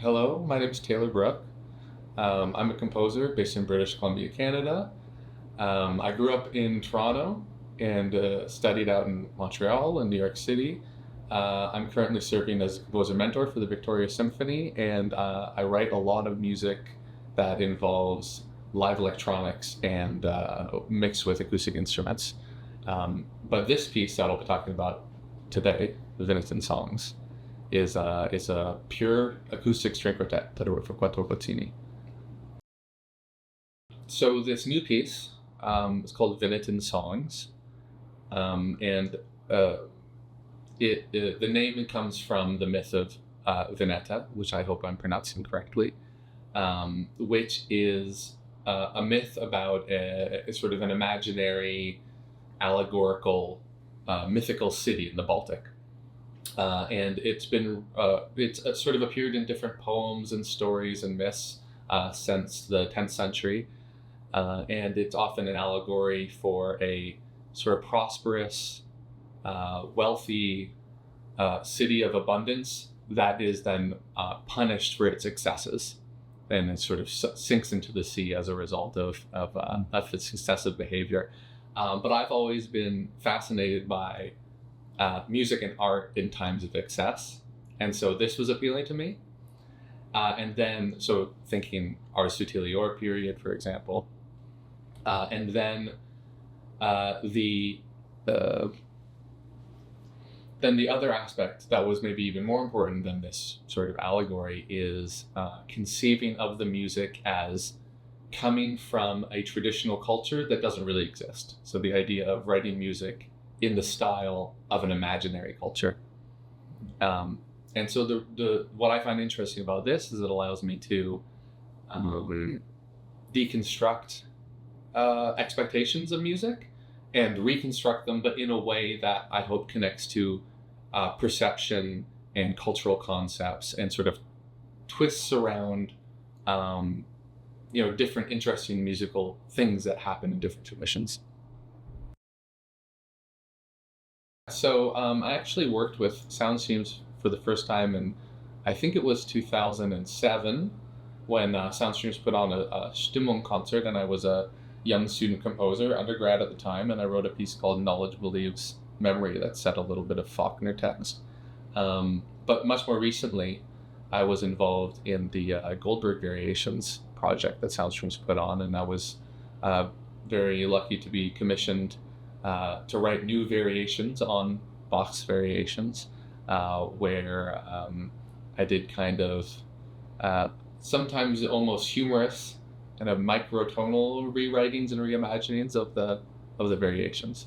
Hello, my name is Taylor Brook. I'm a composer based in British Columbia, Canada. I grew up in Toronto and studied out in Montreal and New York City. I'm currently serving as a composer mentor for the Victoria Symphony, and I write a lot of music that involves live electronics and mixed with acoustic instruments. But this piece that I'll be talking about today, the Vinetan Songs, is a pure acoustic string quartet that I wrote for Quatuor Bozzini. So this new piece is called Vinetan Songs, and the name comes from the myth of Vineta, which I hope I'm pronouncing correctly, which is a myth about a sort of an imaginary, allegorical, mythical city in the Baltic. And it's sort of appeared in different poems and stories and myths since the 10th century. And it's often an allegory for a sort of prosperous, wealthy city of abundance that is then punished for its excesses. And it sort of sinks into the sea as a result of its excessive behavior. But I've always been fascinated by music and art in times of excess. And so this was appealing to me. And then, so thinking Ars Utilior period, for example. And then the other aspect that was maybe even more important than this sort of allegory is conceiving of the music as coming from a traditional culture that doesn't really exist. So the idea of writing music in the style of an imaginary culture. And so the what I find interesting about this is it allows me to deconstruct expectations of music and reconstruct them, but in a way that I hope connects to perception and cultural concepts and sort of twists around different interesting musical things that happen in different traditions. So I actually worked with Soundstream for the first time, and I think it was 2007 when Soundstream put on a Stimmung concert, and I was a young student composer, undergrad at the time, and I wrote a piece called Knowledge Believes Memory that set a little bit of Faulkner text. But much more recently, I was involved in the Goldberg Variations project that Soundstream put on, and I was very lucky to be commissioned to write new variations on Bach's variations, where I did kind of sometimes almost humorous kind of microtonal rewritings and reimaginings of the variations.